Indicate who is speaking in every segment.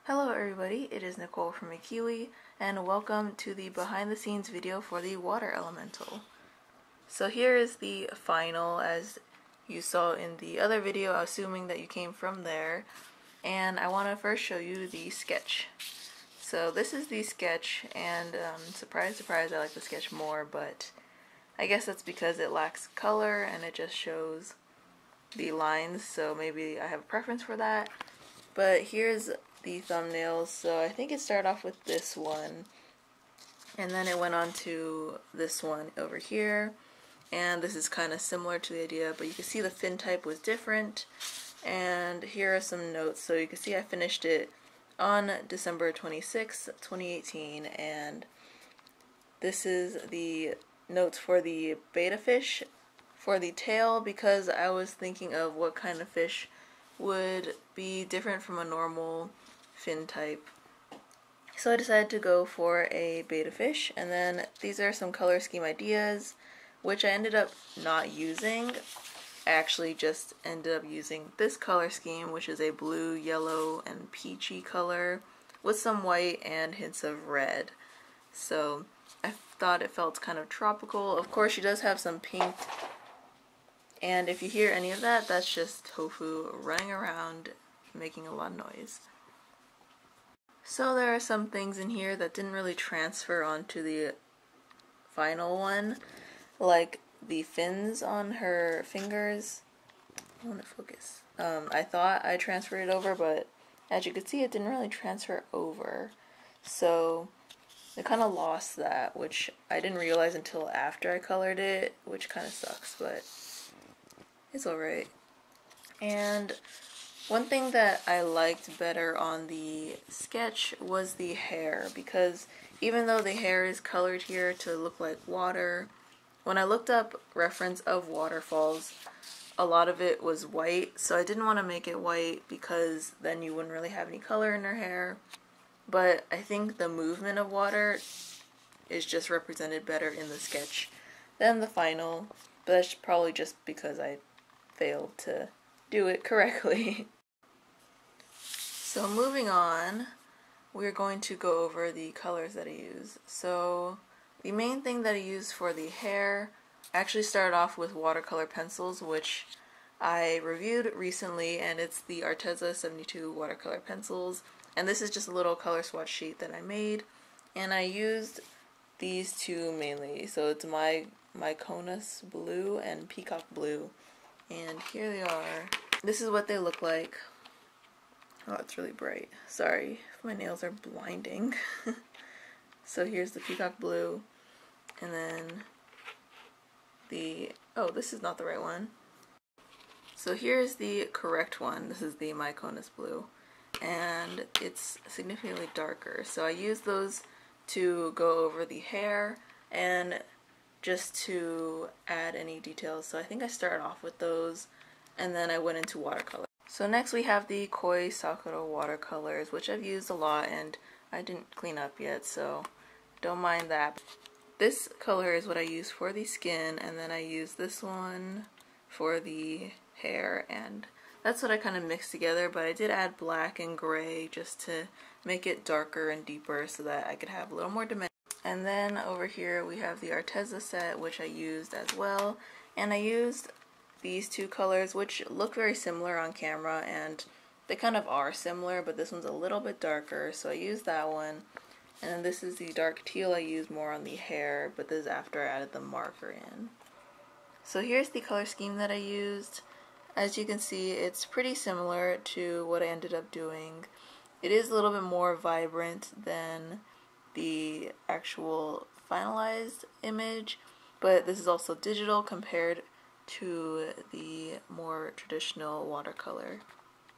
Speaker 1: Hello everybody, it is Nicole from iiKiui, and welcome to the behind the scenes video for the water elemental. So here is the final, as you saw in the other video, assuming that you came from there, and I want to first show you the sketch. So this is the sketch, and surprise surprise, I like the sketch more, but I guess that's because it lacks color and it just shows the lines, so maybe I have a preference for that. But here's the thumbnails. So I think it started off with this one, and then it went on to this one over here, and this is kind of similar to the idea, but you can see the fin type was different. And here are some notes. So you can see I finished it on December 26, 2018, and this is the notes for the betta fish for the tail, because I was thinking of what kind of fish would be different from a normal fin type. So I decided to go for a betta fish, and then these are some color scheme ideas, which I ended up not using. I actually just ended up using this color scheme, which is a blue, yellow, and peachy color with some white and hints of red. So I thought it felt kind of tropical. Of course, she does have some pink, and if you hear any of that, that's just tofu running around making a lot of noise. So there are some things in here that didn't really transfer onto the final one, like the fins on her fingers. I want to focus. I thought I transferred it over, but as you can see, it didn't really transfer over. So it kind of lost that, which I didn't realize until after I colored it, which kind of sucks, but it's alright. And one thing that I liked better on the sketch was the hair, because even though the hair is colored here to look like water, when I looked up reference of waterfalls, a lot of it was white, so I didn't want to make it white because then you wouldn't really have any color in her hair. But I think the movement of water is just represented better in the sketch than the final, but that's probably just because I failed to do it correctly. So moving on, we're going to go over the colors that I use. So the main thing that I use for the hair, I actually started off with watercolor pencils, which I reviewed recently, and it's the Arteza 72 watercolor pencils. And this is just a little color swatch sheet that I made, and I used these two mainly. So it's my Mykonos blue and peacock blue. And here they are. This is what they look like. Oh, it's really bright. Sorry, my nails are blinding. So here's the peacock blue, and then the, oh, this is not the right one. So here's the correct one. This is the Mykonos blue, and it's significantly darker. So I use those to go over the hair and just to add any details. So I think I started off with those, and then I went into watercolor. So next we have the Koi Sakura watercolors, which I've used a lot and I didn't clean up yet, so don't mind that. This color is what I use for the skin, and then I use this one for the hair, and that's what I kind of mixed together, but I did add black and gray just to make it darker and deeper so that I could have a little more dimension. And then over here we have the Arteza set, which I used as well, and I used these two colors, which look very similar on camera, and they kind of are similar, but this one's a little bit darker, so I used that one. And then this is the dark teal I used more on the hair, but this is after I added the marker in. So here's the color scheme that I used. As you can see, it's pretty similar to what I ended up doing. It is a little bit more vibrant than the actual finalized image, but this is also digital compared to the more traditional watercolor.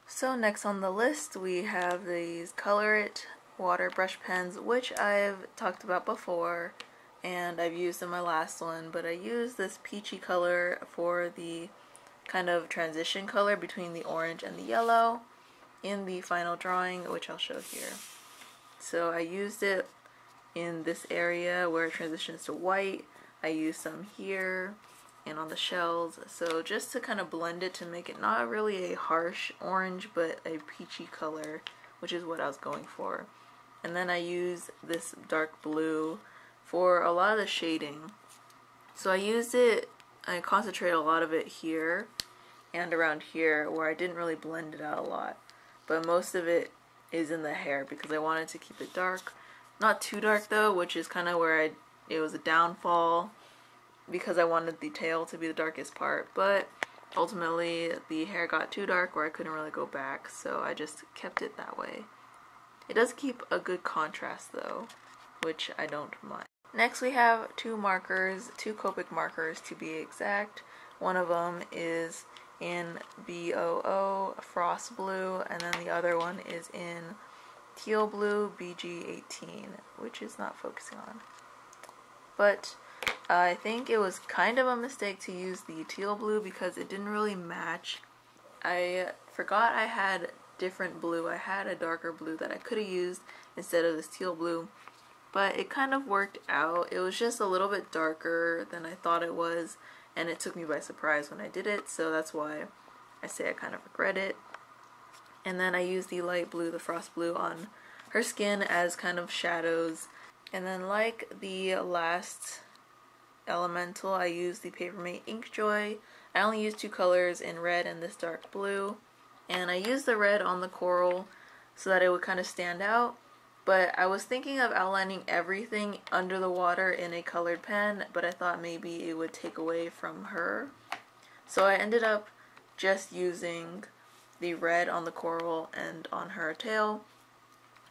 Speaker 1: So next on the list we have these Color It water brush pens, which I've talked about before and I've used in my last one, but I used this peachy color for the kind of transition color between the orange and the yellow in the final drawing, which I'll show here. So I used it in this area where it transitions to white. I used some here and on the shells, so just to kind of blend it to make it not really a harsh orange but a peachy color which is what I was going for. And then I use this dark blue for a lot of the shading. So I concentrate a lot of it here and around here where I didn't really blend it out a lot. But most of it is in the hair because I wanted to keep it dark. Not too dark though, which is kind of where it was a downfall because I wanted the tail to be the darkest part. But ultimately the hair got too dark where I couldn't really go back, so I just kept it that way. It does keep a good contrast though, which I don't mind. Next we have two markers, two Copic markers to be exact. One of them is in BOO Frost Blue, and then the other one is in Teal Blue BG18, which is not focusing on. But I think it was kind of a mistake to use the Teal Blue because it didn't really match. I forgot I had different blue. I had a darker blue that I could have used instead of this Teal Blue, but it kind of worked out. It was just a little bit darker than I thought it was, and it took me by surprise when I did it, so that's why I say I kind of regret it. And then I used the light blue, the Frost Blue, on her skin as kind of shadows. And then like the last elemental, I used the Papermate Inkjoy. I only used two colors in red and this dark blue. And I used the red on the coral so that it would kind of stand out. But I was thinking of outlining everything under the water in a colored pen, but I thought maybe it would take away from her. So I ended up just using the red on the coral and on her tail,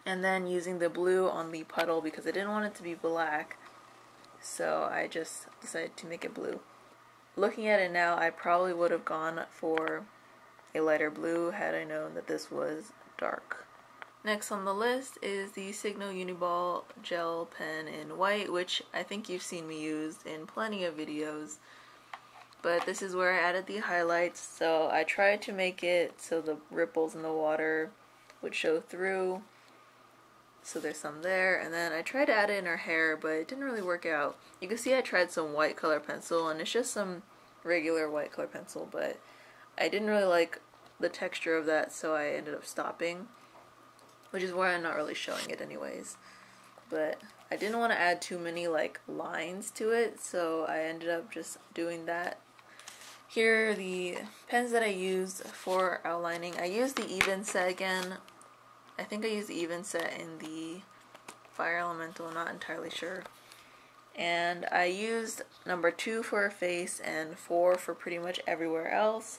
Speaker 1: and then using the blue on the puddle because I didn't want it to be black, so I just decided to make it blue. Looking at it now, I probably would have gone for a lighter blue had I known that this was dark. Next on the list is the Signo Uniball gel pen in white, which I think you've seen me use in plenty of videos. But this is where I added the highlights, so I tried to make it so the ripples in the water would show through. So there's some there, and then I tried to add it in her hair, but it didn't really work out. You can see I tried some white color pencil, and it's just some regular white color pencil, but I didn't really like the texture of that, so I ended up stopping. Which is why I'm not really showing it anyways. But I didn't want to add too many like lines to it, so I ended up just doing that. Here are the pens that I used for outlining. I used the Even set again. I think I used the Even set in the Fire Elemental, I'm not entirely sure. And I used number 2 for her face and 4 for pretty much everywhere else.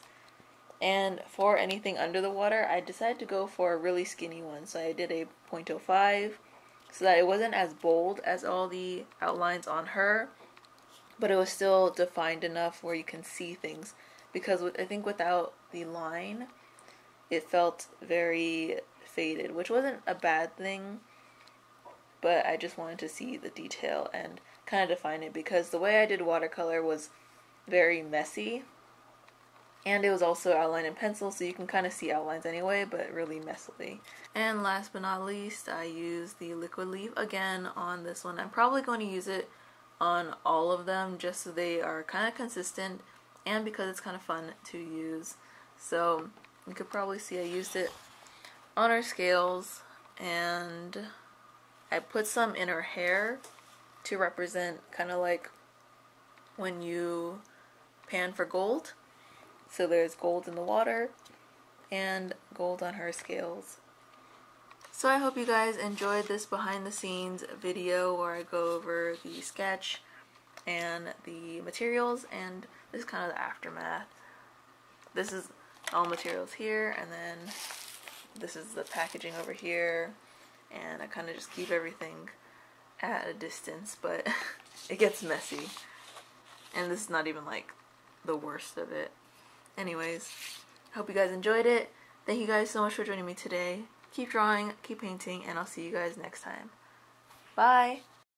Speaker 1: And for anything under the water, I decided to go for a really skinny one. So I did a 0.05 so that it wasn't as bold as all the outlines on her, but it was still defined enough where you can see things. Because I think without the line, it felt very faded, which wasn't a bad thing, but I just wanted to see the detail and kind of define it because the way I did watercolor was very messy. And it was also outlined in pencil, so you can kind of see outlines anyway, but really messily. And last but not least, I used the Liquid Leaf again on this one. I'm probably going to use it on all of them just so they are kind of consistent and because it's kind of fun to use. So you could probably see I used it on her scales, and I put some in her hair to represent kind of like when you pan for gold. So there's gold in the water and gold on her scales. So I hope you guys enjoyed this behind the scenes video where I go over the sketch and the materials, and this is kind of the aftermath. This is all materials here, and then this is the packaging over here, and I kind of just keep everything at a distance, but it gets messy. And this is not even like the worst of it. Anyways, I hope you guys enjoyed it. Thank you guys so much for joining me today. Keep drawing, keep painting, and I'll see you guys next time. Bye!